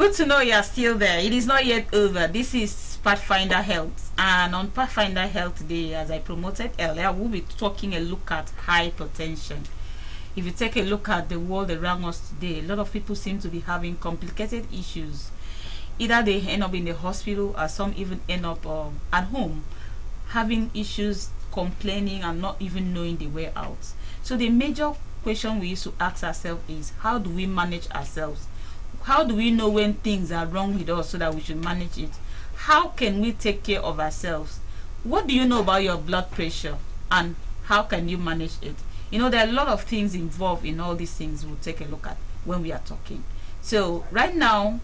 Good to know you're still there. It is not yet over. This is Pathfinder Health, and on Pathfinder Health Day, as I promoted earlier, we'll be talking a look at hypertension. If you take a look at the world around us today, a lot of people seem to be having complicated issues. Either they end up in the hospital, or some even end up at home having issues, complaining and not even knowing the way out. So the major question we used to ask ourselves is, how do we manage ourselves? How do we know when things are wrong with us so that we should manage it? How can we take care of ourselves? What do you know about your blood pressure, and how can you manage it? You know, there are a lot of things involved in all these things we'll take a look at when we are talking. So right now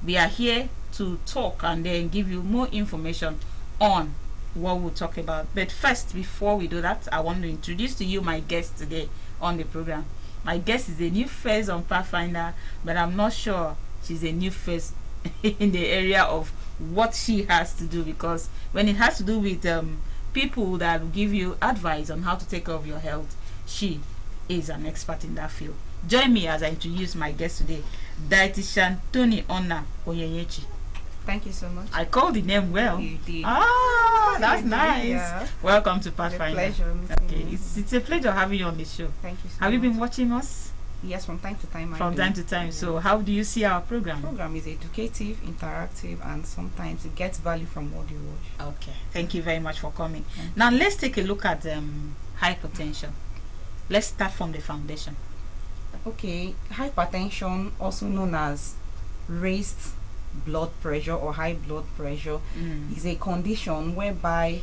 we are here to talk and then give you more information on what we'll talk about. But first, before we do that, I want to introduce to you my guest today on the program. My guest is a new face on Pathfinder, but I'm not sure she's a new face in the area of what she has to do, because when it has to do with people that will give you advice on how to take care of your health, she is an expert in that field. Join me as I introduce my guest today, dietitian Tony Ona Oyenyechi. Thank you so much. I called the name well. You did. Ah, that's nice. Yeah. Welcome to Pathfinder. It's a pleasure. Okay, it's a pleasure having you on the show. Thank you so much. Have you been watching us? Yes, from time to time. From time to time. So how do you see our program? The program is educative, interactive, and sometimes it gets value from what you watch. Okay, thank you very much for coming. Now let's take a look at hypertension. Let's start from the foundation. Okay, hypertension, also known as raised blood pressure or high blood pressure, is a condition whereby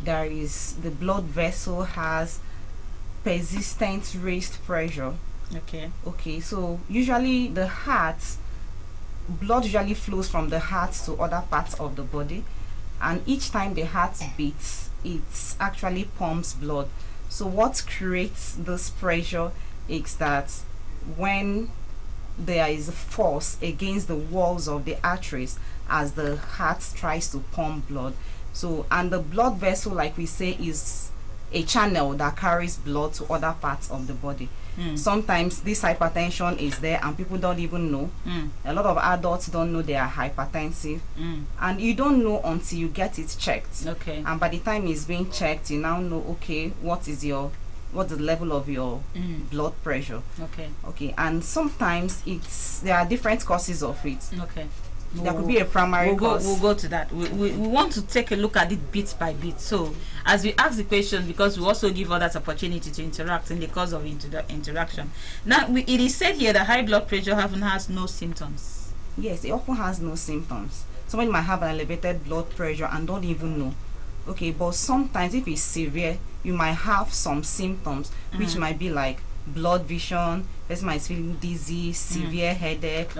the blood vessel has persistent raised pressure. Okay, so usually the blood usually flows from the heart to other parts of the body, and each time the heart beats, it actually pumps blood. So what creates this pressure is that when there is a force against the walls of the arteries as the heart tries to pump blood. So, and the blood vessel, like we say, is a channel that carries blood to other parts of the body. Sometimes this hypertension is there and people don't even know. A lot of adults don't know they are hypertensive, and you don't know until you get it checked. And by the time it's being checked, you now know, okay, what's the level of your blood pressure. And sometimes there are different causes of it. There could be a primary cause. We'll go to that. We want to take a look at it bit by bit. So as we ask the question, because we also give others opportunity to interact in the course of interaction. Now it is said here that high blood pressure often has no symptoms. Yes, it often has no symptoms. Somebody might have an elevated blood pressure and don't even know. Okay, but sometimes if it's severe, you might have some symptoms, which might be like blood vision, person might feel dizzy, severe headache.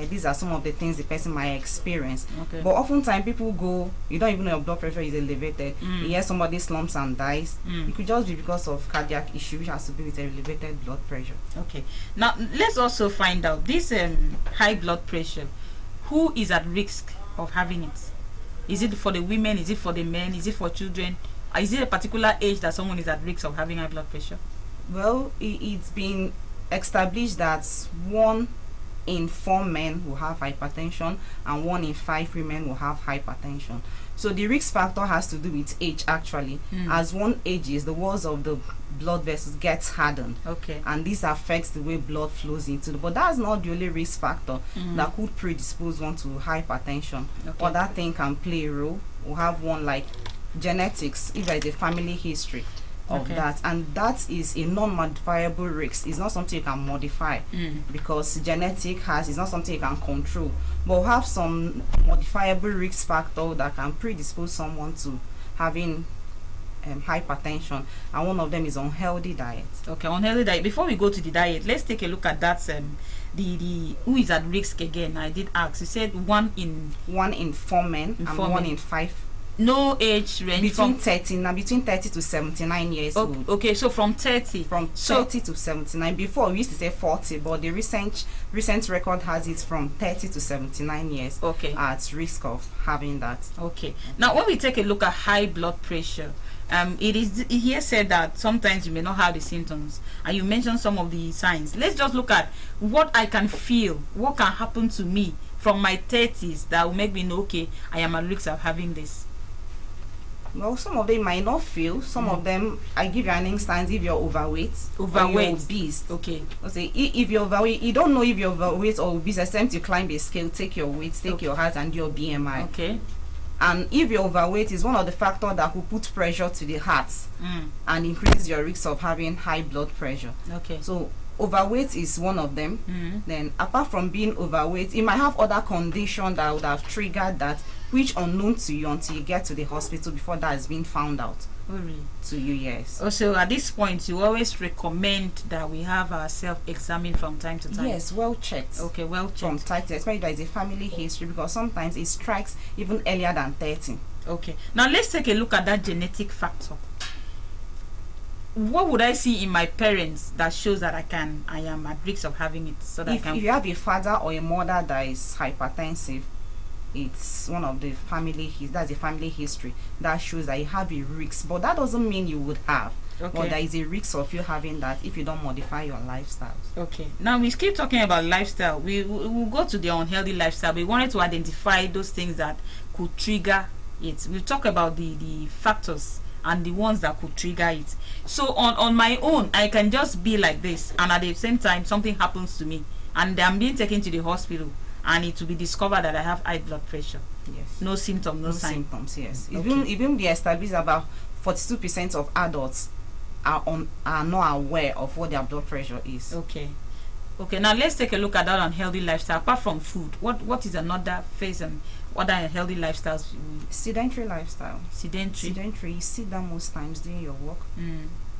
These are some of the things the person might experience. But oftentimes people go, you don't even know your blood pressure is elevated. You hear somebody slumps and dies. It could just be because of cardiac issue, which has to do with elevated blood pressure. Now let's also find out this high blood pressure. Who is at risk of having it? Is it for the women? Is it for the men? Is it for children? Is it a particular age that someone is at risk of having high blood pressure? Well, it's been established that 1 in 4 men will have hypertension and 1 in 5 women will have hypertension. So the risk factor has to do with age actually. As one ages, the walls of the blood vessels gets hardened. And this affects the way blood flows into the body. But that's not the only risk factor that could predispose one to hypertension. Other thing can play a role. We'll have one like genetics, if there is a family history of that, and that is a non-modifiable risk. It's not something you can modify because genetic is not something you can control, but we'll have some modifiable risk factor that can predispose someone to having hypertension, and one of them is unhealthy diet. Unhealthy diet. Before we go to the diet, let's take a look at that. The who is at risk again? I did ask. You said 1 in 4 men and 1 in 5 No age range between 30 to 79 years old. Okay, so from 30. From 30 to 79. Before we used to say 40, but the recent record has it from 30 to 79 years. Okay. At risk of having that. Okay. Now, when we take a look at high blood pressure, it is here said that sometimes you may not have the symptoms, and you mentioned some of the signs. Let's just look at what I can feel, what can happen to me from my 30s that will make me know, okay, I am at risk of having this. Well, some of them might not feel. Some of them, I give you an instance. If you're overweight, or you're obese. Okay. Say if you're overweight, you don't know if you're overweight or obese. Attempt to climb a scale, take your weight, take your height, and your BMI. Okay. And if you're overweight, is one of the factors that will put pressure to the heart and increase your risk of having high blood pressure. Okay. So overweight is one of them. Then apart from being overweight, you might have other conditions that would have triggered that, which unknown to you until you get to the hospital before that has been found out. Oh, really? To you, yes. Also, at this point, you always recommend that we have ourselves examined from time to time. Yes, well checked. Okay, well checked. From time to time, especially if there is a family history, because sometimes it strikes even earlier than 30. Okay. Now let's take a look at that genetic factor. What would I see in my parents that shows that I am at risk of having it? So that if you have a father or a mother that is hypertensive, it's one of the that's a family history that shows that you have a risk, but that doesn't mean you would have. Okay. But there is a risk of you having that if you don't modify your lifestyle. Okay. Now we keep talking about lifestyle. We'll go to the unhealthy lifestyle. We wanted to identify those things that could trigger it. We've talked about the factors and the ones that could trigger it. So on my own, I can just be like this, and at the same time something happens to me, and I'm being taken to the hospital, and it will be discovered that I have high blood pressure. Yes. No symptom, no sign. Symptoms, yes. Okay. Even the established about 42% of adults are not aware of what their blood pressure is. Okay. Okay, now let's take a look at that unhealthy lifestyle. Apart from food, what is another phase and what are healthy lifestyles? Sedentary lifestyle. Sedentary. You sit down most times doing your work.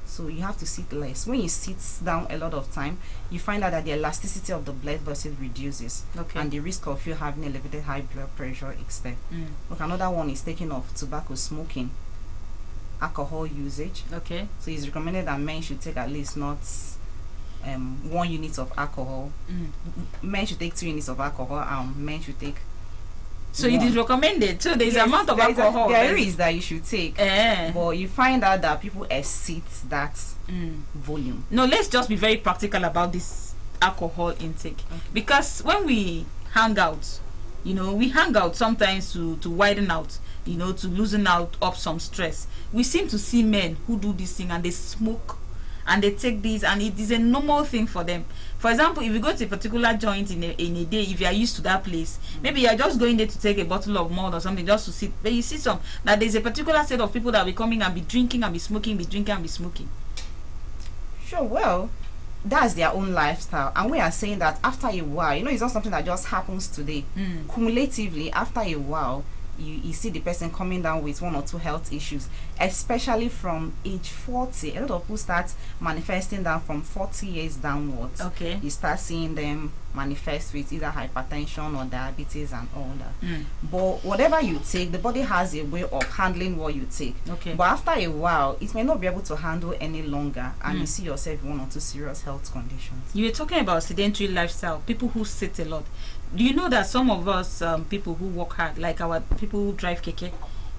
So you have to sit less. When you sit down a lot of time, you find out that the elasticity of the blood vessel reduces. Okay. And the risk of you having elevated high blood pressure is there. Okay, another one is taking off tobacco smoking, alcohol usage. Okay. So it's recommended that men should take at least not 1 unit of alcohol. Men should take 2 units of alcohol, and men should take. So it is recommended. So there is amount of alcohol. There is that you should take. But you find out that people exceed that volume. No, let's just be very practical about this alcohol intake. Okay. Because when we hang out, we hang out sometimes to widen out, to loosen out up some stress. We seem to see men who do this thing and they smoke and they take this, and it is a normal thing for them. For example, if you go to a particular joint in a day, if you are used to that place, maybe you are just going there to take a bottle of malt or something just to sit, but you see that there's a particular set of people that will be coming and be drinking and be smoking, be drinking and be smoking. Sure, well, that's their own lifestyle, and we are saying that after a while, it's not something that just happens today. Cumulatively, after a while, you see the person coming down with 1 or 2 health issues, especially from age 40. A lot of people start manifesting that from 40 years downwards. Okay. You start seeing them manifest with either hypertension or diabetes and all that. But whatever you take, the body has a way of handling what you take. Okay. But after a while, it may not be able to handle any longer, and you see yourself with 1 or 2 serious health conditions. You were talking about sedentary lifestyle, people who sit a lot. Do you know that some of us, people who work hard, like our people who drive keke,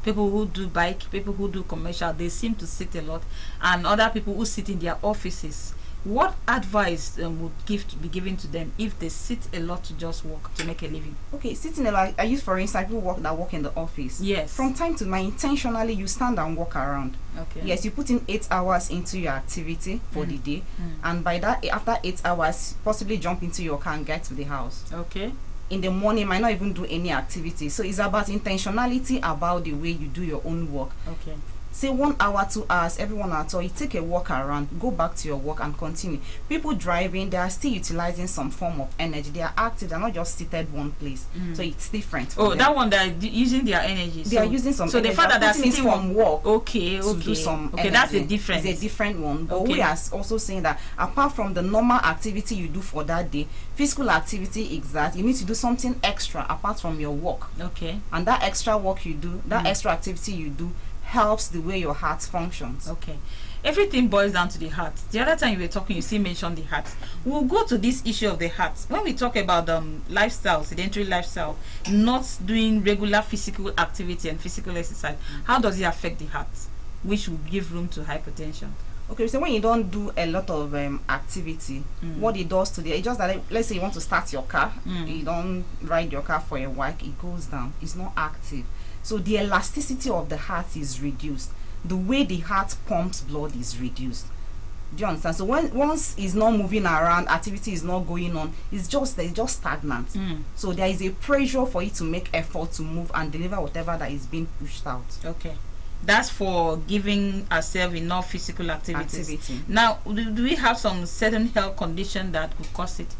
people who do bike, people who do commercial, they seem to sit a lot, and other people who sit in their offices? What advice would be given to them if they sit a lot to just work to make a living? Okay, sitting a lot. I use, for instance, people that work in the office. Yes. From time to time, intentionally, you stand and walk around. Okay. Yes, you put in 8 hours into your activity for the day, and by that, after 8 hours, possibly jump into your car and get to the house. Okay. In the morning, might not even do any activity. So it's about intentionality about the way you do your own work. Okay. say 1 hour, 2 hours, every 1 hour, so you take a walk around, go back to your work and continue. People driving, they are still utilizing some form of energy. They are active, they're not just seated one place. So it's different for them. That one, they're using their energy. They are using some so energy. the fact that they're putting it sitting from work to do some energy. That's a difference. It's a different one. But Okay. we are also saying that apart from the normal activity you do for that day, physical activity is that you need to do something extra apart from your work. Okay. And that extra work you do, that extra activity you do, helps the way your heart functions. Okay. Everything boils down to the heart. The other time you were talking, you still mentioned the heart. We'll go to this issue of the heart. When we talk about lifestyle, sedentary lifestyle, not doing regular physical activity and physical exercise, how does it affect the heart, which will give room to hypertension? Okay, so when you don't do a lot of activity, what it does to it's just that, let's say you want to start your car, you don't ride your car for a while, it goes down, it's not active. So the elasticity of the heart is reduced. The way the heart pumps blood is reduced. Do you understand? So once it's not moving around, activity is not going on, it's just stagnant. So there is a pressure for it to make effort to move and deliver whatever that is being pushed out. Okay. That's for giving ourselves enough physical activity. Now, do we have some certain health condition that could cause it?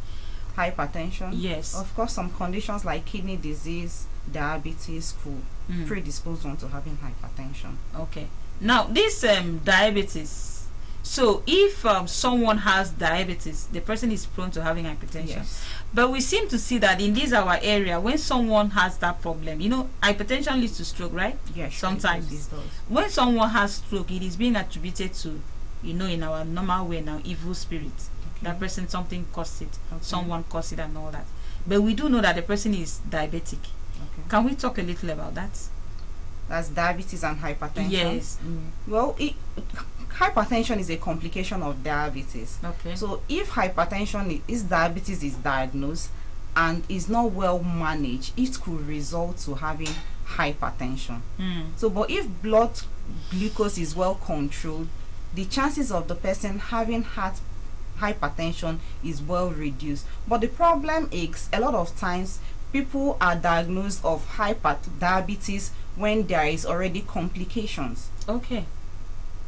Hypertension? Yes. Of course, some conditions like kidney disease, diabetes could predispose one to having hypertension. Okay. Now, this diabetes, so if someone has diabetes, the person is prone to having hypertension. Yes. But we seem to see that in this our area, when someone has that problem, hypertension leads to stroke, right? Yes. Sometimes. It does. When someone has stroke, it is being attributed to, in our normal way now, evil spirit. Okay. That person, something caused it, someone caused it and all that. But we do know that the person is diabetic. Okay. Can we talk a little about that? That's diabetes and hypertension. Yes. Well, hypertension is a complication of diabetes. Okay. So if diabetes is diagnosed and is not well managed, it could result to having hypertension. So, but if blood glucose is well controlled, the chances of the person having hypertension is well reduced. But the problem is, a lot of times people are diagnosed of diabetes when there is already complications. Okay.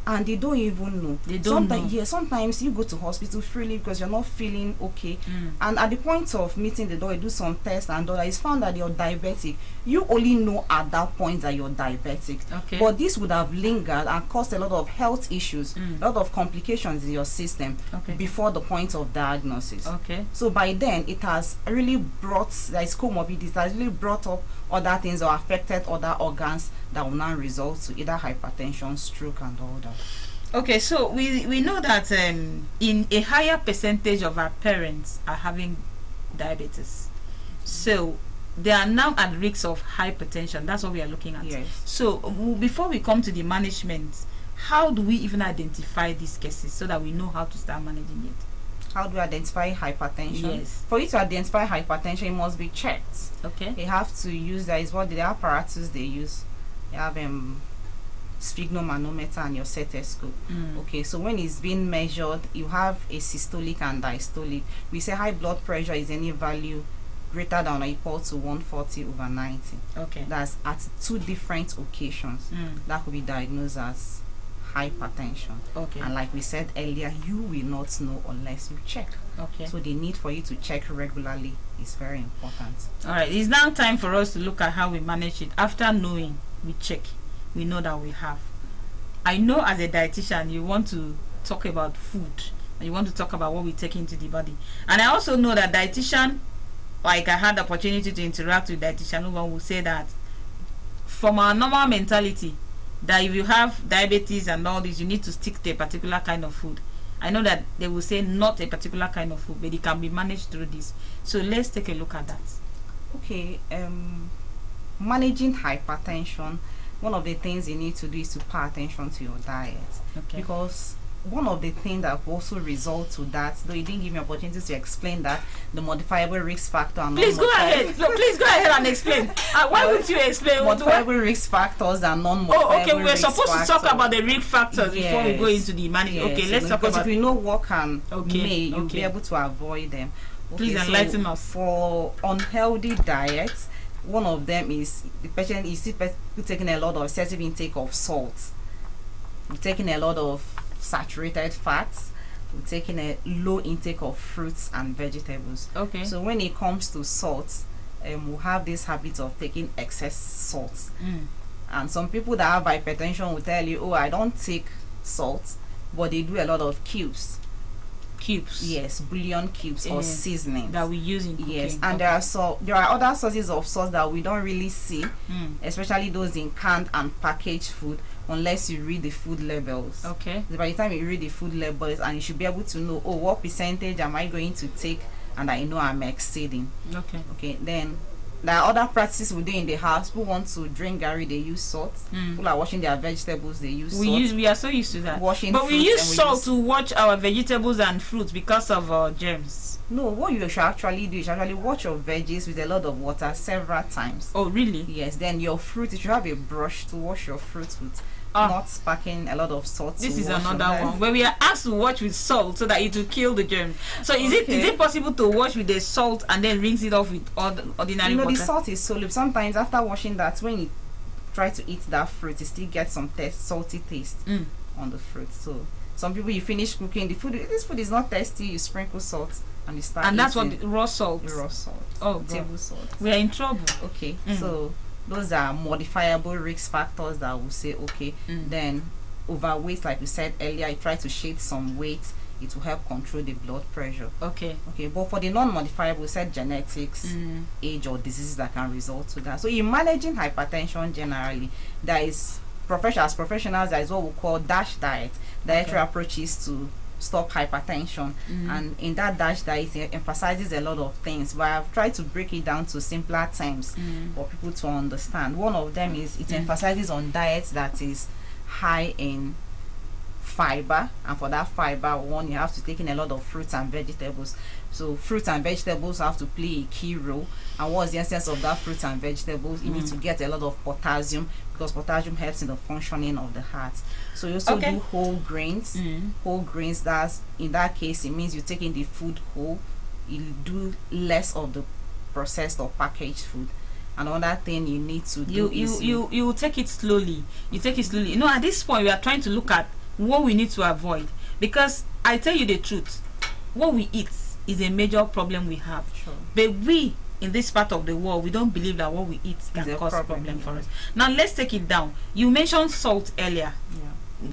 And they don't even know. They don't know. Yeah, sometimes you go to hospital freely because you're not feeling okay. And at the point of meeting the doctor, you do some tests and it's found that you're diabetic. You only know at that point that you're diabetic. Okay. But this would have lingered and caused a lot of health issues, a lot of complications in your system before the point of diagnosis. Okay. So by then, it has really brought, comorbidity, it has really brought up other things or affected other organs that will now result to either hypertension, stroke, and all that. Okay, so we know that in a higher percentage of our parents are having diabetes. So they are now at risk of hypertension. That's what we are looking at. Yes. So before we come to the management, how do we even identify these cases so that we know how to start managing it? How do we identify hypertension? Yes. For you to identify hypertension, it must be checked. Okay. They have to use, that is what the apparatus they use. They have sphygmomanometer and your stethoscope. Okay, so when it's being measured, you have a systolic and diastolic. We say high blood pressure is any value greater than or equal to 140/90. Okay. That's at two different occasions. That could be diagnosed as hypertension. Okay. And like we said earlier, you will not know unless you check. Okay. So the need for you to check regularly is very important. All right. It's now time for us to look at how we manage it. After knowing, we check. We know that we have. I know as a dietitian, you want to talk about food. And you want to talk about what we take into the body. And I also know that dietitian, like I had the opportunity to interact with dietitian who will say that from our normal mentality, that if you have diabetes and all this, you need to stick to a particular kind of food. I know that they will say not a particular kind of food, but it can be managed through this. So let's take a look at that. Okay, managing hypertension, one of the things you need to do is to pay attention to your diet. Okay. Because one of the things that will also result to that, though you didn't give me opportunity to explain that, the modifiable risk factor and please go ahead. No, please go ahead and explain. Why would you explain modifiable risk factors and non-modifiable risk factors? Okay, we're supposed to talk about the risk factors before we go into the management. Okay, let's talk about. Because if you know what can you'll be able to avoid them. Please enlighten us. For unhealthy diets, one of them is the patient is taking a lot of excessive intake of salt. we're taking a lot of saturated fats, we're taking a low intake of fruits and vegetables. Okay. So when it comes to salt, we have this habit of taking excess salt. And some people that have hypertension will tell you, oh, I don't take salt, but they do a lot of cubes. Cubes. Yes, bouillon cubes or seasoning that we use in cooking. Yes, and there are other sources of salt that we don't really see, especially those in canned and packaged food, unless you read the food labels. Okay. By the time you read the food labels, and you should be able to know, oh, what percentage am I going to take, and I know I'm exceeding. Okay. Okay, then there are other practices we do in the house. People want to drink gari, they use salt. People are washing their vegetables, they use salt. We are so used to that. But we use salt to wash our vegetables and fruits because of germs. No, what you should actually do is actually wash your veggies with a lot of water several times. Oh, really? Yes. Then your fruit, you should have a brush to wash your fruits with, not packing a lot of salt. This is another one where we are asked to wash with salt so that it will kill the germ. So is it possible to wash with the salt and then rinse it off with ordinary water? The salt is soluble. Sometimes after washing that, when you try to eat that fruit, you still get some salty taste on the fruit. So some people, you finish cooking the food, this food is not tasty, you sprinkle salt and you start and that's eating. what raw salt. Oh, table salt. We are in trouble. Okay. So those are modifiable risk factors that will say, okay, then overweight, like we said earlier, you try to shed some weight, it will help control the blood pressure. Okay. But for the non-modifiable, we said genetics, age, or diseases that can result to that. So in managing hypertension generally, there is professionals, there is what we call DASH diet, dietary approaches to stop hypertension, and in that DASH diet it emphasizes a lot of things, but I've tried to break it down to simpler terms for people to understand. One of them is it emphasizes on diets that is high in fiber, and for that fiber, you have to take in a lot of fruits and vegetables. So fruits and vegetables have to play a key role. And what's the essence of that fruits and vegetables? You need to get a lot of potassium, because potassium helps in the functioning of the heart. So you also do whole grains. Whole grains, that's in that case it means you're taking the food whole. You do less of the processed or packaged food. Another thing you need to do is you take it slowly. You take it slowly. You know, at this point we are trying to look at what we need to avoid, because I tell you the truth, what we eat is a major problem we have. Sure. But we in this part of the world, we don't believe that what we eat can cause problem for us. Now let's take it down. You mentioned salt earlier.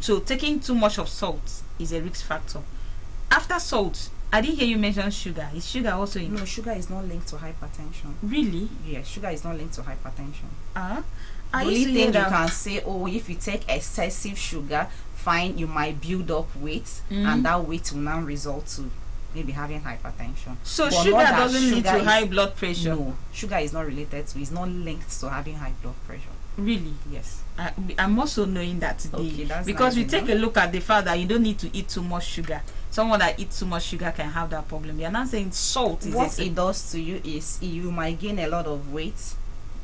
So taking too much of salt is a risk factor. After salt, I didn't hear you mention sugar. Is sugar also in? No, sugar is not linked to hypertension. Really? Yes, sugar is not linked to hypertension. The only thing you can say, oh, if you take excessive sugar, fine, you might build up weight, and that weight will now result to maybe having hypertension. So but sugar doesn't lead to high blood pressure? No, sugar is not related to, it's not linked to having high blood pressure. Really? Yes. I'm also knowing that today. Okay, that's because nice, we take a look at the fact that you don't need to eat too much sugar. Someone that eats too much sugar can have that problem. You're not saying salt is what it does to you is you might gain a lot of weight.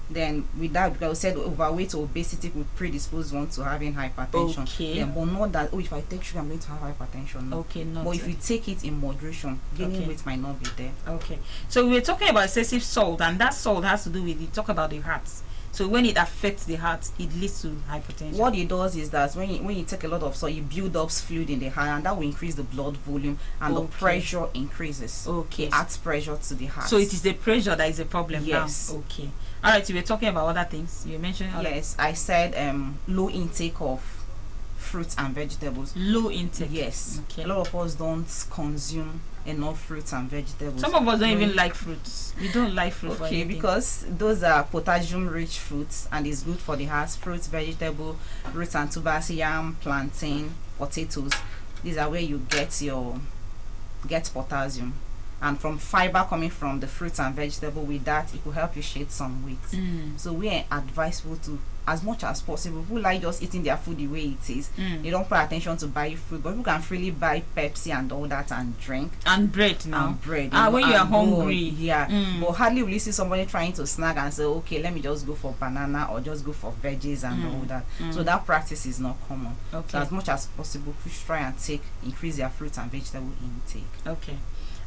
Then with that, because we said overweight or obesity would predispose one to having hypertension. Okay. Yeah, but not that, oh, if I take sugar I'm going to have hypertension. No. Okay, not but if you take it in moderation, gaining weight might not be there. Okay. So we're talking about excessive salt, and that salt has to do with, you talk about the heart. So when it affects the heart, it leads to hypertension. What it does is that when you take a lot of salt, you build up fluid in the heart, and that will increase the blood volume, and the pressure increases. Okay. It adds pressure to the heart. So it is the pressure that is a problem. Yes. Now. Okay. All right. You were talking about other things. You mentioned. Yes, I said low intake of fruits and vegetables. Low intake. Yes. Okay. A lot of us don't consume enough fruits and vegetables. Some of us don't even like fruits. We don't like fruit. Okay, because those are potassium-rich fruits, and it's good for the heart. Fruits, vegetable, roots and tubers, yam, plantain, potatoes. These are where you get potassium. And from fiber coming from the fruits and vegetable, with that it will help you shed some weight. So we are advisable to, as much as possible, who like just eating their food the way it is. They don't pay attention to buy food, but you can freely buy Pepsi and all that and drink. And bread now. And bread. When you are hungry. Yeah. But hardly will you see somebody trying to snack and say, okay, let me just go for banana or just go for veggies and all that. So that practice is not common. Okay. So as much as possible, we should try and increase their fruits and vegetable intake. Okay.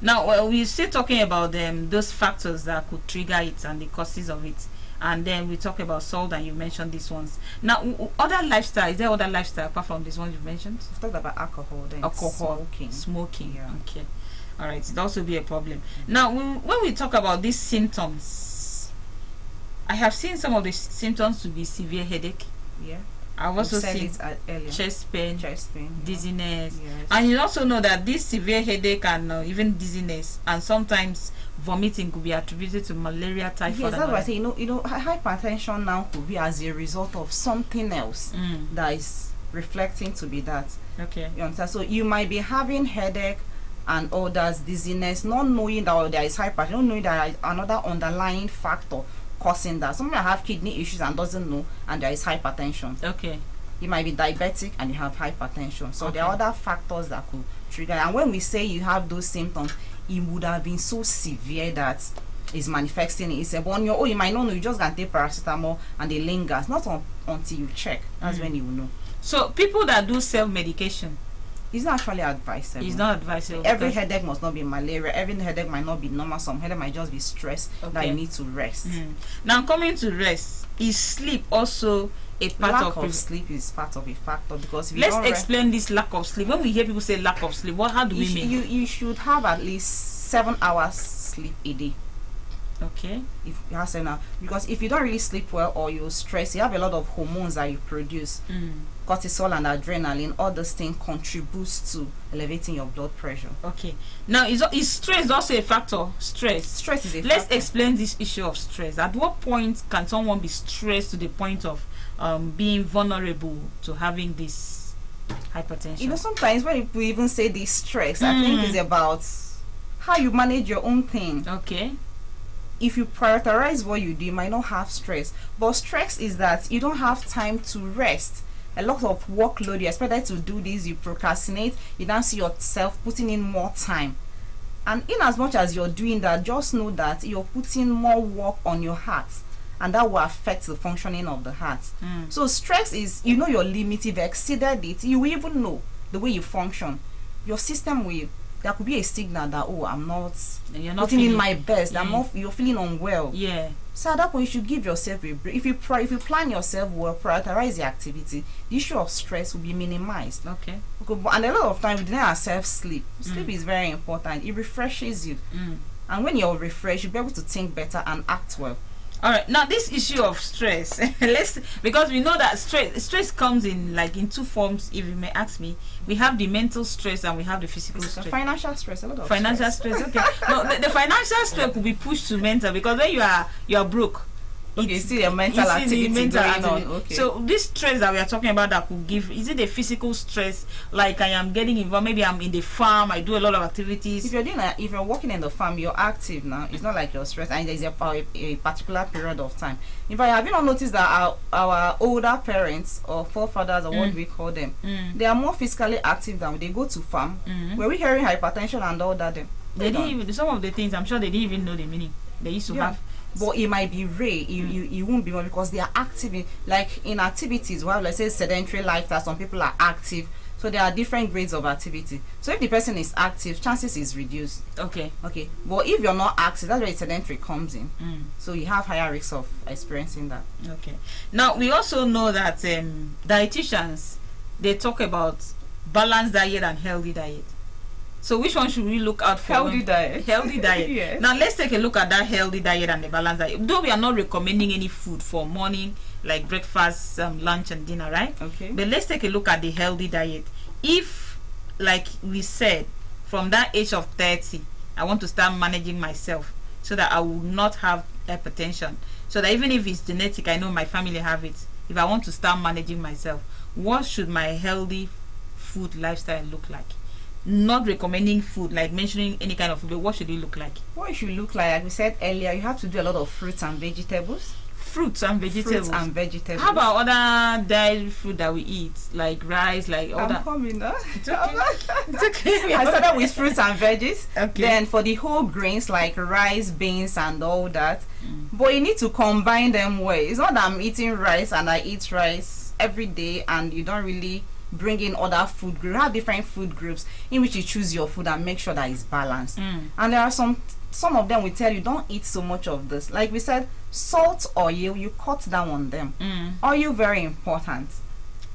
Now, we're still talking about those factors that could trigger it and the causes of it. and then we talk about salt, and you mentioned these ones. Now, other lifestyle, is there other lifestyle apart from this one you've mentioned? We've talked about alcohol, then Alcohol, smoking. smoking. Yeah. Okay, all right. It also be a problem. Now, when we talk about these symptoms, I have seen some of the symptoms to be severe headache. Yeah. I've also said seen it earlier. chest pain, yeah. dizziness, Yes. and you also know that this severe headache and even dizziness and sometimes vomiting could be attributed to malaria, typhoid. Yes, and that's all why I that. say, hypertension now could be as a result of something else that is reflecting to be that. Okay. You understand? So you might be having headache and others dizziness, not knowing that there is hypertension, not knowing that there is another underlying factor causing that. Someone have kidney issues and doesn't know, and there is hypertension. Okay. You might be diabetic and you have hypertension. So there are Okay. other factors that could trigger. And when we say you have those symptoms, it would have been so severe that it's manifesting. It's on your own. You might not know. You just can take paracetamol and it lingers. Not until you check. That's when you will know. So people that do self-medication, It's not actually advisable. it's not advisable. Every because- headache must not be malaria. Every headache might not be normal. Some headache might just be stress that Okay. you need to rest. Now, coming to rest, is sleep also a part Lack of of sleep is part of a factor, because if you Let's don't explain this lack of sleep. When we hear people say lack of sleep, how do we mean? you should have at least 7 hours sleep a day. Okay. If you have 7 hours, because if you don't really sleep well or you stress, you have a lot of hormones that you produce. Cortisol and adrenaline, all those things contributes to elevating your blood pressure. Okay. Now, is stress also a factor? Stress is a Let's factor. explain this issue of stress. At what point can someone be stressed to the point of being vulnerable to having this hypertension? You know, sometimes when people even say this stress, I think it's about how you manage your own thing. Okay. If you prioritize what you do, you might not have stress. But stress is that you don't have time to rest. A lot of workload, you're expected to do this, you procrastinate, you don't see yourself putting in more time. And in as much as you're doing that, just know that you're putting more work on your heart, and that will affect the functioning of the heart. So stress is, you know your limit. If you exceeded it, you will even know the way you function. Your system will, there could be a signal that, oh, I'm not You're not putting in feeling- my best. Yeah. You're feeling unwell. Yeah. So at that point, you should give yourself a break. If you plan yourself well, prioritize the activity, the issue of stress will be minimized. Okay. And a lot of time we deny ourselves sleep. Sleep is very important. It refreshes you, and when you're refreshed, you'll be able to think better and act well. All right. Now, this issue of stress, because we know that stress comes in two forms. If you may ask me, we have the mental stress and we have the physical The stress. financial stress, a lot of Financial stress. Okay. No, the financial stress could be pushed to mental, because when you are broke, You see the mental you see the activity mental going activity. on. Okay. So this stress that we are talking about that could give, is it the physical stress, like I am getting involved, maybe I'm in the farm, I do a lot of activities. if you're working in the farm, you're active now. It's not like you're stressed, and there's a particular period of time. In fact, have you not noticed that our older parents or forefathers, or what we call them, they are more physically active than they go to farm. Were we hearing hypertension and all that? They didn't even, some of the things, I'm sure they didn't even know the meaning. They used to have. But it might be rare. You won't be more, because they are active in activities. Well, let's say sedentary lifestyle, some people are active, so there are different grades of activity. So if the person is active, chances is reduced. Okay. But if you're not active, that's where sedentary comes in. So you have higher risks of experiencing that. Okay. Now, we also know that dietitians, they talk about balanced diet and healthy diet. So which one should we look out for? Healthy diet. Healthy diet. Yes. Now let's take a look at that healthy diet and the balanced diet. Though we are not recommending any food for morning, like breakfast, lunch and dinner, right? Okay. But let's take a look at the healthy diet. If, like we said, from that age of 30, I want to start managing myself so that I will not have hypertension. So that even if it's genetic, I know my family have it. If I want to start managing myself, what should my healthy food lifestyle look like? Not recommending food, like mentioning any kind of food, but what should it look like? What it should look like we said earlier, you have to do a lot of fruits and vegetables. Fruits and vegetables. How about other dairy food that we eat, like rice, like all I'm that? coming now. It's okay. It's okay. I started with fruits and veggies. Okay. Then for the whole grains like rice, beans, and all that. But you need to combine them well. It's not that I'm eating rice and I eat rice every day and you don't really bring in other food groups. You have different food groups in which you choose your food and make sure that it's balanced. And there are some of them will tell you don't eat so much of this. Like we said, salt, oil, you cut down on them. Oil, very important.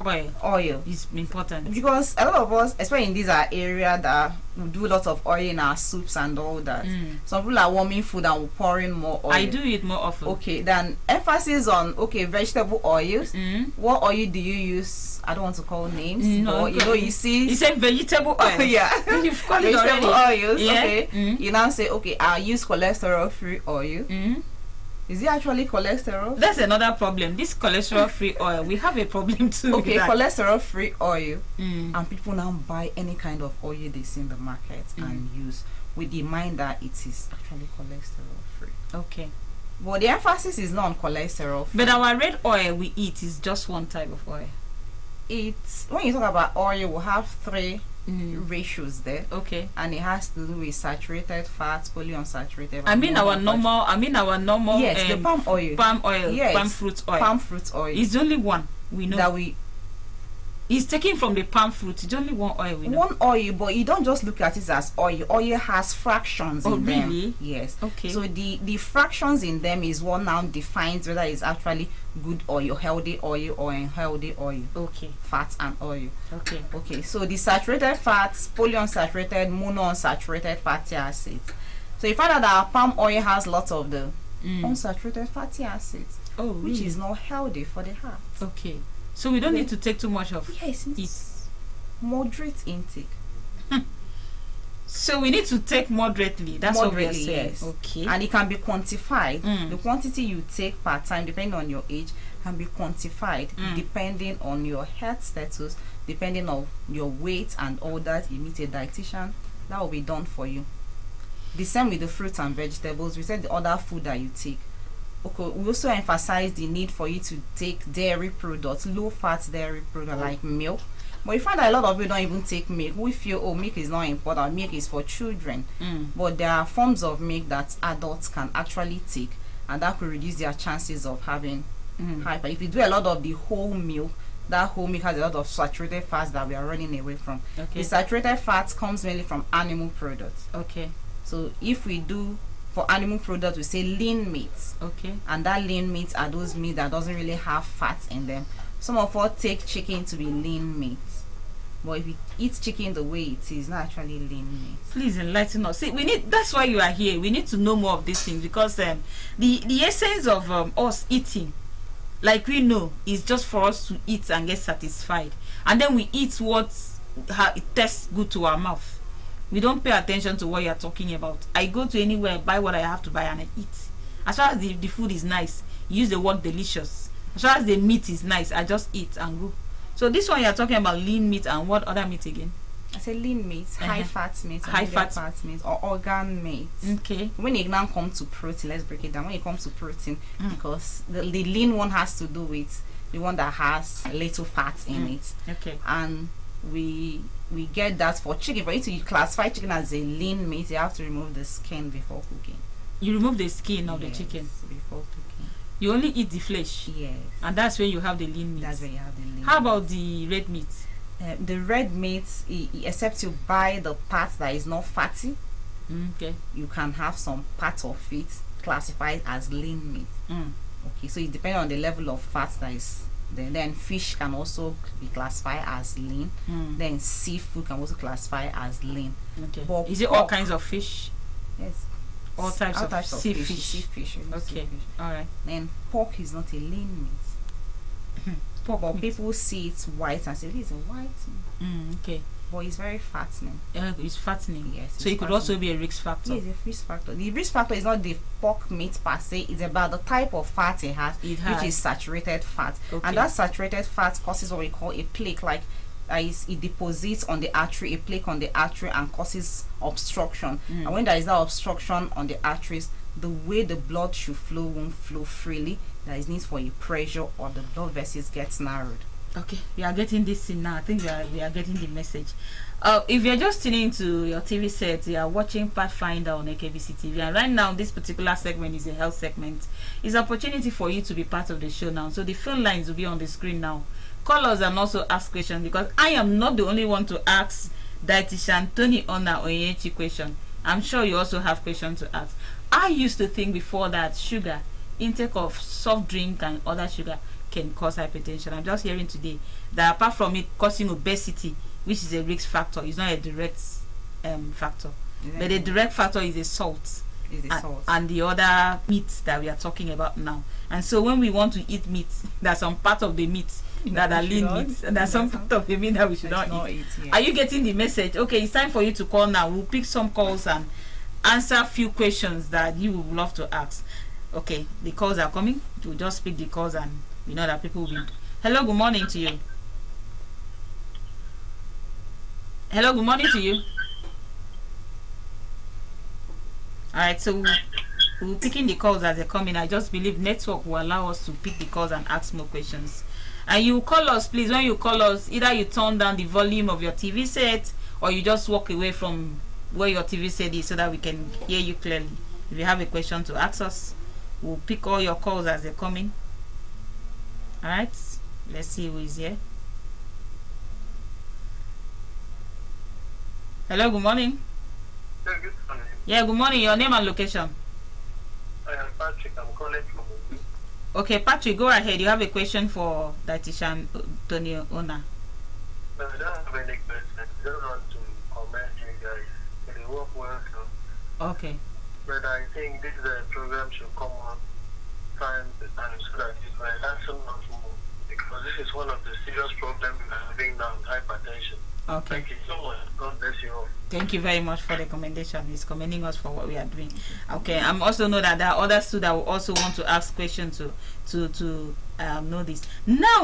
Oil is important because a lot of us, especially in this area, that we do lots of oil in our soups and all that. Some people are warming food and we're pouring more oil. I do it more often. Okay, then emphasis on vegetable oils. What oil do you use? I don't want to call names. No, you see, you say vegetable oil. Yeah, you've called it vegetable already. oils. Yeah. Okay, you now say, okay, I'll use cholesterol-free oil. Is it actually cholesterol? That's another problem. This cholesterol-free oil, we have a problem too. Okay, cholesterol-free oil, and people now buy any kind of oil they see in the market and use with the mind that it is actually cholesterol-free. Okay. But the emphasis is not on cholesterol. But our red oil we eat is just one type of oil. It's when you talk about oil, we have three ratios there. Okay. And it has to do with saturated fats, polyunsaturated. I mean our normal. Yes, the palm oil. Palm oil. Yes, palm fruit oil. Palm fruit oil. It's only one we know. That we. It's taken from the palm fruit. It's only one oil we know. One oil, but you don't just look at it as oil. Oil has fractions in them. Oh, really? Yes. Okay. So the fractions in them is what now defines whether it's actually good oil, healthy oil, or unhealthy oil. Okay. Fats and oil. Okay. Okay. So the saturated fats, polyunsaturated, monounsaturated fatty acids. So you find out that our palm oil has lots of the unsaturated fatty acids. Oh, which really? is not healthy for the heart. Okay. So we don't need to take too much of it. Moderate intake. So we need to take moderately. That's what we are saying. Yes. Okay. And it can be quantified. The quantity you take per time, depending on your age, can be quantified depending on your health status, depending on your weight and all that. You meet a dietitian, that will be done for you. The same with the fruits and vegetables. We said the other food that you take. Okay, we also emphasize the need for you to take dairy products, low fat dairy products like milk. But you find that a lot of people don't even take milk. We feel, milk is not important, milk is for children. But there are forms of milk that adults can actually take, and that could reduce their chances of having hyper. If you do a lot of the whole milk, that whole milk has a lot of saturated fats that we are running away from. Okay. The saturated fats comes mainly from animal products. Okay. So if we do for animal products, we say lean meats. Okay. And that lean meats are those meat that doesn't really have fats in them. Some of us take chicken to be lean meat, but if you eat chicken the way it is, not actually lean meat. Please enlighten us. See, we need. That's why you are here. We need to know more of these things because the essence of us eating, like we know, is just for us to eat and get satisfied, and then we eat what it tastes good to our mouth. We don't pay attention to what you're talking about. I go to anywhere, buy what I have to buy, and I eat. As far as the food is nice, use the word delicious. As far as the meat is nice, I just eat and go. So this one you're talking about lean meat and what other meat again? I say lean meat, high fat meat, high fat meat, or organ meat. Okay. When it now comes to protein, let's break it down. When it comes to protein, because the lean one has to do with the one that has little fat in it. Okay. And we get that for chicken. For you to classify chicken as a lean meat, you have to remove the skin before cooking. You remove the skin of the chicken before cooking. You only eat the flesh. Yes. And that's when you have the lean meat. That's when you have the lean. How about the red meat? The red meat, except you buy the part that is not fatty, okay, you can have some part of it classified as lean meat. Okay, so it depends on the level of fat that is. Then fish can also be classified as lean. Then seafood can also classify as lean. Okay. But is it all kinds of fish? Yes. All types of sea fish. Sea fish. Okay. All right. Then pork is not a lean meat. Pork, but people see it's white and say it's a white meat. Okay. But it's very fattening. It's fattening. Yes. So it could also be a risk factor. Yes, a risk factor. The risk factor is not the pork meat per se. It's about the type of fat it has, which is saturated fat. Okay. And that saturated fat causes what we call a plaque, like it deposits on the artery, a plaque on the artery, and causes obstruction. And when there is that obstruction on the arteries, the way the blood should flow won't flow freely. There is need for a pressure, or the blood vessels gets narrowed. Okay, we are getting this in now. I think we are getting the message. If you're just tuning into your TV set, you are watching Pathfinder on AKBC TV, and right now this particular segment is a health segment. It's an opportunity for you to be part of the show now. So the phone lines will be on the screen now. call us and also ask questions, because I am not the only one to ask dietitian Tony Ona Onyechi question. I'm sure you also have questions to ask. I used to think before that sugar, intake of soft drink and other sugar can cause hypertension. I'm just hearing today that apart from it causing obesity, which is a risk factor, it's not a direct factor. Yeah. But the direct factor is the salt. And the other meats that we are talking about now. And so when we want to eat meat, there's some part of the meat that are lean meats, and there's some part of the meat that we should not eat. Yeah. Are you getting the message? Okay, it's time for you to call now. We'll pick some calls and answer a few questions that you would love to ask. Okay, the calls are coming. We'll just pick the calls, and we know that people will be. Hello, good morning to you. Hello, good morning to you. Alright, so we're picking the calls as they come in. I just believe network will allow us to pick the calls and ask more questions. And you call us, please. When you call us, either you turn down the volume of your TV set, or you just walk away from where your TV set is so that we can hear you clearly. If you have a question to ask us, we'll pick all your calls as they come in. Alright, let's see who is here. Hello, good morning. Good morning. Yeah, good morning. Your name and location. I am Patrick. I'm calling from Obi. Okay, Patrick, go ahead. You have a question for dietitian Tony Ona. No, I don't have any questions. I just want to commend you guys. They work well. Okay. But I think this program should come on time to time so that it will learn so much more. Because this is one of the serious problems we are having now, hypertension. Okay. Thank you so much. God bless you all. Thank you very much for the commendation. He's commending us for what we are doing. Okay, I'm also know that there are others too that will also want to ask questions to know this. Now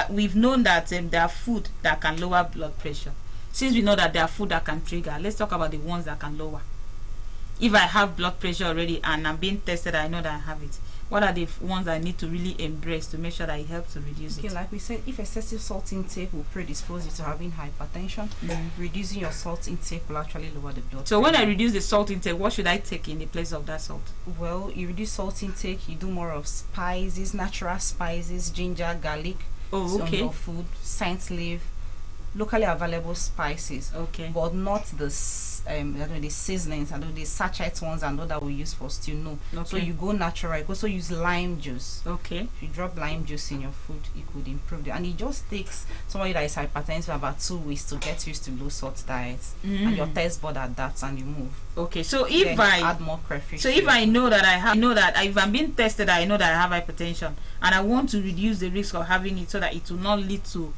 we've known that there are food that can lower blood pressure. Since we know that there are food that can trigger, let's talk about the ones that can lower. If I have blood pressure already and I'm being tested, I know that I have it. What are the ones I need to really embrace to make sure that it helps to reduce it? Like we said, if excessive salt intake will predispose you to having hypertension, reducing your salt intake will actually lower the blood So pressure. when I reduce the salt intake, what should I take in the place of that salt? Well, you reduce salt intake, you do more of spices, natural spices, ginger, garlic, on your food, scent leaf, locally available spices. Okay. But not the seasonings and the sachet ones and all that we use for stew. No. Okay. So you go natural. You also use lime juice. Okay. If you drop lime juice in your food, it could improve it. And it just takes somebody that is hypertensive about 2 weeks to get used to low salt diets. And your taste bud adapts and you move. Okay. So if I add more crayfish. So if I know that if I'm being tested, I know that I have hypertension, and I want to reduce the risk of having it so that it will not lead to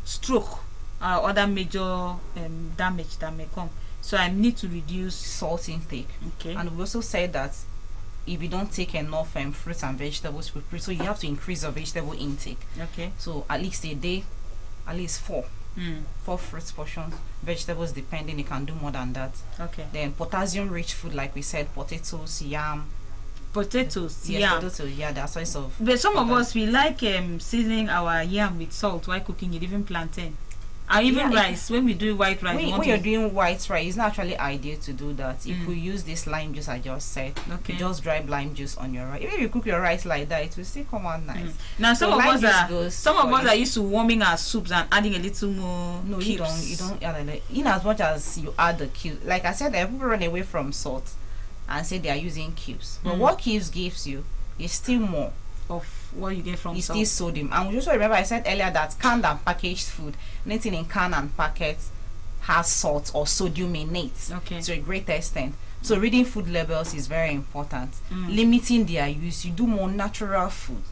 stroke or other major damage that may come. So I need to reduce salt intake. Okay. And we also said that if you don't take enough fruits and vegetables, so you have to increase your vegetable intake. Okay. So at least a day, at least 4 fruits portions, vegetables depending, you can do more than that. Okay. Then potassium rich food, like we said, potatoes, yam. Potatoes, yes, yam. Potatoes, yeah, there are sorts of. But some of us, we like seasoning our yam with salt while cooking it, even plantain. And even rice, when we do white rice, when you're doing white rice, it's not actually ideal to do that. You could use this lime juice I just said. Okay. You just dry lime juice on your rice. Even if you cook your rice like that, it will still come out nice. Now some of us are used to warming our soups and adding a little more. No, cubes. you don't add it. In as much as you add the cubes, like I said, people run away from salt and say they are using cubes. But what cubes gives you is still more of what you get from it's salt. still sodium. And we also remember I said earlier that canned and packaged food, anything in can and packet has salt or sodium in it. Okay. To a great extent. So reading food labels is very important. Limiting their use. You do more natural food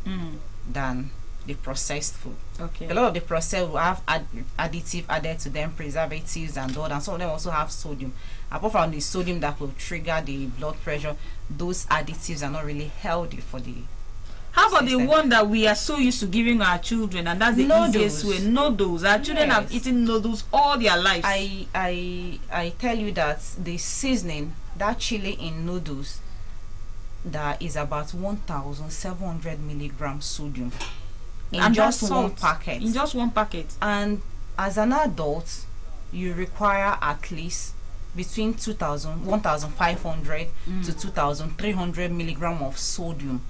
than the processed food. Okay. A lot of the processed will have additive added to them, preservatives and all that. Some of them also have sodium. Apart from the sodium that will trigger the blood pressure, those additives are not really healthy for the How about the one that we are so used to giving our children, and that's the easiest way? Noodles. Our children have eaten noodles all their lives. I tell you that the seasoning, that chili in noodles, that is about 1,700 milligrams sodium in just one packet. In just one packet. And as an adult, you require at least between 1,500 to 2,300 milligrams of sodium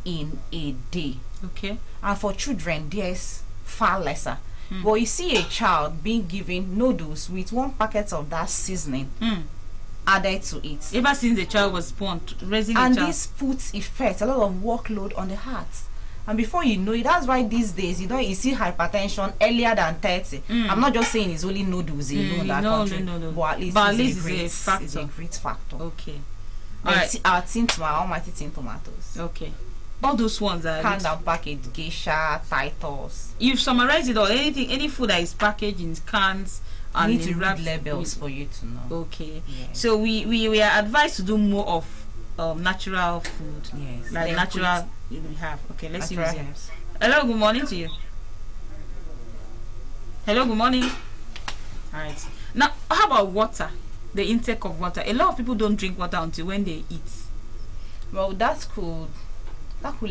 in a day. Okay. And for children, there's far lesser. But you see a child being given noodles with 1 packet of that seasoning added to it. Ever since the child was born, raising And a child. this puts effect, a lot of workload on the heart. And before you know it, that's why these days you see hypertension earlier than 30. I'm not just saying it's only noodles alone that country, no. but at least it's a great factor. Okay. Our tin tomato, almighty tin tomatoes. Okay. All those ones are Canned and packaged geisha, Titus. You've summarized it all. Any food that is packaged in cans and You need to in read wraps labels for you to know. Okay. Yes. So we are advised to do more of natural food. Yes. Like Then natural we have. Okay, let's see. natural herbs. Hello, good morning to you. Hello, good morning. All right. Now, how about water? The intake of water. A lot of people don't drink water until when they eat. Well, that could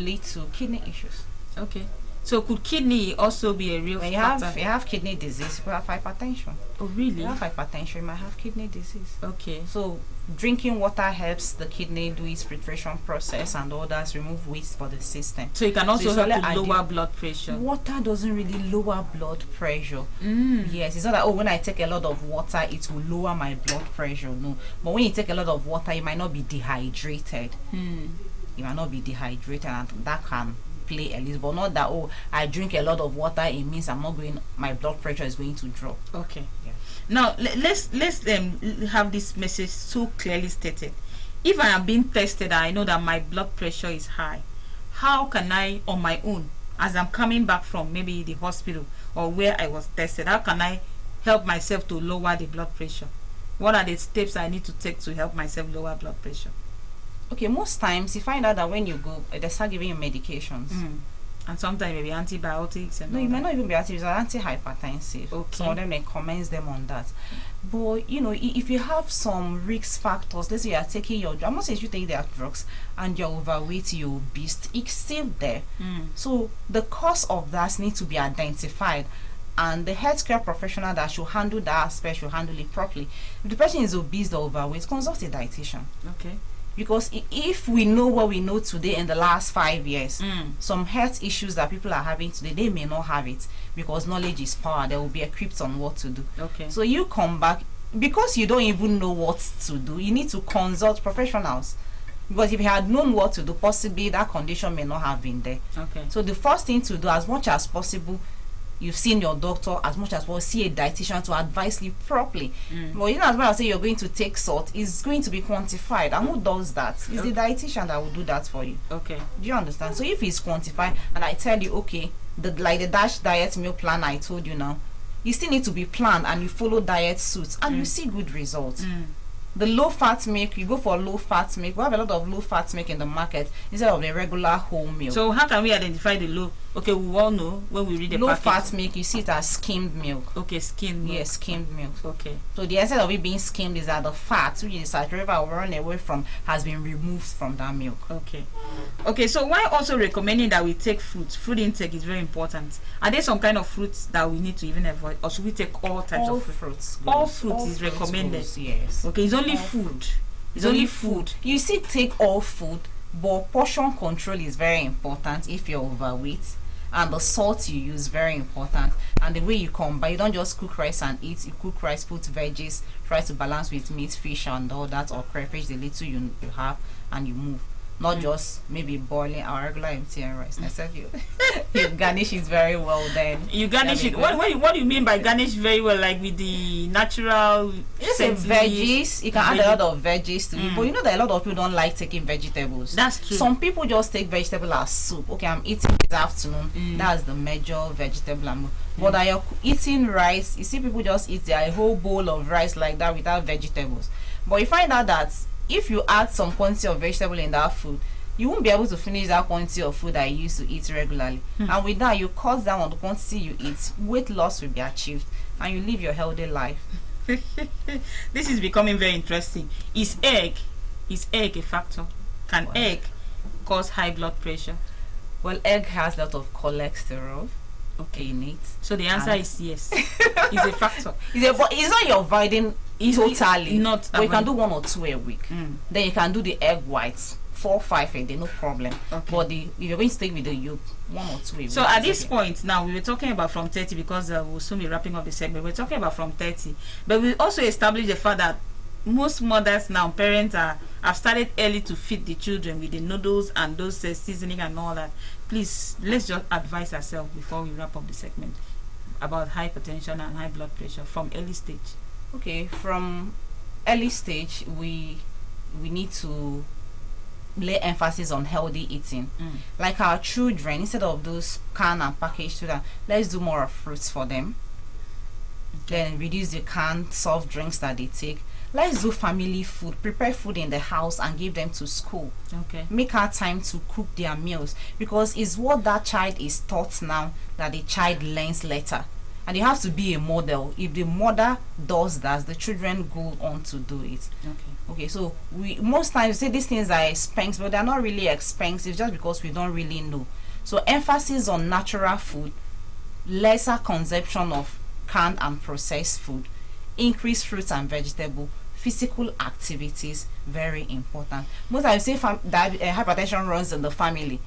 lead to kidney issues. Okay. So could kidney also be a real When factor? you have kidney disease, you have hypertension. Oh, really? You have hypertension, you might have kidney disease. Okay. So drinking water helps the kidney do its filtration process and all that, remove waste for the system. So it can also it's help only to lower ideal. blood pressure. Water doesn't really lower blood pressure. Yes, it's not that when I take a lot of water it will lower my blood pressure. No, but when you take a lot of water, you might not be dehydrated. You might not be dehydrated, and that can play a little, but not that I drink a lot of water, it means my blood pressure is going to drop. Okay. Yeah. Now let's have this message so clearly stated. If I am being tested and I know that my blood pressure is high, how can I, on my own, as I'm coming back from maybe the hospital or where I was tested, how can I help myself to lower the blood pressure? What are the steps I need to take to help myself lower blood pressure? Okay, most times you find out that when you go, they start giving you medications. And sometimes maybe antibiotics and No, all it might that. not even be antihypertensive. Okay. Some of them they commence them on that. But if you have some risk factors, let's say you are taking your, I'm not saying you take their drugs and you're overweight, you're obese, it's still there. So the cause of that needs to be identified, and the healthcare professional that should handle that aspect should handle it properly. If the person is obese or overweight, consult a dietitian. Okay. Because if we know what we know today in the last 5 years, some health issues that people are having today, they may not have it, because knowledge is power. They will be equipped on what to do. Okay. So you come back, because you don't even know what to do, you need to consult professionals. Because if you had known what to do, possibly that condition may not have been there. Okay. So the first thing to do, as much as possible, you've seen your doctor, as much as possible, see a dietitian to advise you properly. But as well as say you're going to take salt, it's going to be quantified. And who does that? It's the dietitian that will do that for you. Okay. Do you understand? So if it's quantified and I tell you, okay, the DASH diet meal plan I told you now, you still need to be planned and you follow diet suits and you see good results. The low fat milk, you go for low fat milk. We have a lot of low fat milk in the market instead of the regular whole milk. So how can we identify the low? Okay, we all know when we read the low package. fat milk, you see it as skimmed milk. Okay, skin milk. Yes, skimmed milk. Okay. So the essence of it being skimmed is that the fat, which is saturated or run away from, has been removed from that milk. Okay. Okay, so why also recommending that we take fruits? Fruit intake is very important. Are there some kind of fruits that we need to even avoid, or should we take all types All of fruit? fruits. All goes. fruits is fruits recommended. goes, yes. Okay, it's only All food. It's only food. You see, take all food, but portion control is very important if you're overweight. And the salt you use, very important. And the way you combine, you don't just cook rice and eat. You cook rice, put veggies, try to balance with meat, fish and all that, or crayfish, the little you have, and you move. Not just maybe boiling our regular MTN rice. Except you garnish it very well then. You garnish it. What do you mean by garnish very well? Like with the natural Just say veggies. You can add a lot of veggies to it. But you know that a lot of people don't like taking vegetables. That's true. Some people just take vegetable as soup. Okay, I'm eating this afternoon. That's the major vegetable. But that you're eating rice, you see people just eat a whole bowl of rice like that without vegetables. But you find out that if you add some quantity of vegetable in that food, you won't be able to finish that quantity of food that you used to eat regularly. And with that, you cut down on the quantity you eat, weight loss will be achieved, and you live your healthy life. This is becoming very interesting. Is egg a factor? Can egg cause high blood pressure? Well, egg has a lot of cholesterol in it. So the answer is yes. It's a factor. But it's not you're avoiding totally. Not but you can do 1 or 2 a week. Then you can do the egg whites 4 5 a day, no problem. Okay. But if you're going to stay with the yolk, 1 or 2 a week. So at this point now, we were talking about from 30 because we'll soon be wrapping up the segment. We're talking about from 30, but we also established the fact that most mothers now, parents have started early to feed the children with the noodles and those seasoning and all that. Please, let's just advise ourselves before we wrap up the segment about hypertension and high blood pressure from early stage. Okay, from early stage, we need to lay emphasis on healthy eating. Like our children, instead of those canned and packaged food, let's do more of fruits for them. Then reduce the canned soft drinks that they take. Let's do family food, prepare food in the house and give them to school. Okay. Make our time to cook their meals, because it's what that child is taught now that the child learns later. And you have to be a model. If the mother does that, the children go on to do it. Okay, so we most times say these things are expensive, but they're not really expensive just because we don't really know. So emphasis on natural food, lesser consumption of canned and processed food, increase fruits and vegetable, physical activities, very important. Most I say that hypertension runs in the family.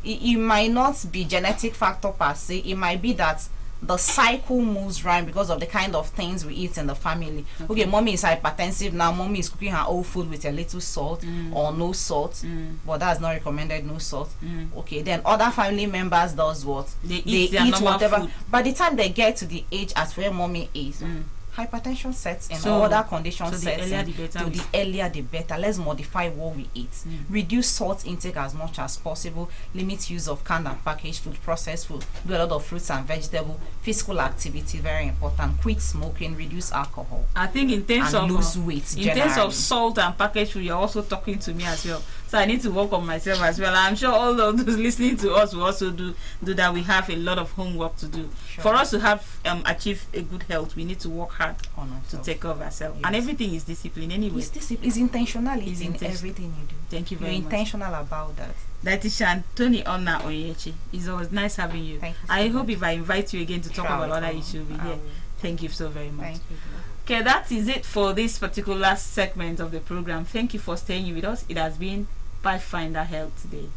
It might not be genetic factor per se. It might be that the cycle moves round because of the kind of things we eat in the family. Okay, mommy is hypertensive now. Mommy is cooking her own food with a little salt or no salt, but that's not recommended. No salt. Okay, then other family members does what? They eat whatever. Food. By the time they get to the age at where mommy is, hypertension sets in, or other conditions sets in. The earlier the better. Let's modify what we eat. Reduce salt intake as much as possible. Limit use of canned and packaged food, processed food. Do a lot of fruits and vegetables. Physical activity, very important. Quit smoking. Reduce alcohol. I think in terms of lose weight. In terms of salt and packaged food, you're also talking to me as well. So I need to work on myself as well. I'm sure all of those listening to us will also do that. We have a lot of homework to do. Sure. For us to have achieve a good health, we need to work hard to take care of ourselves. Yes. And everything is discipline anyway. It's discipline. It's intentionality in everything you do. Thank you very much. You're intentional about that. Dietitian Tony Onna Onyechi. It was nice having you. Thank you I hope if I invite you again to talk about other issues, you'll be here. Thank you so very much. Thank you. Okay, that is it for this particular segment of the program. Thank you for staying with us. It has been Pathfinder Health today.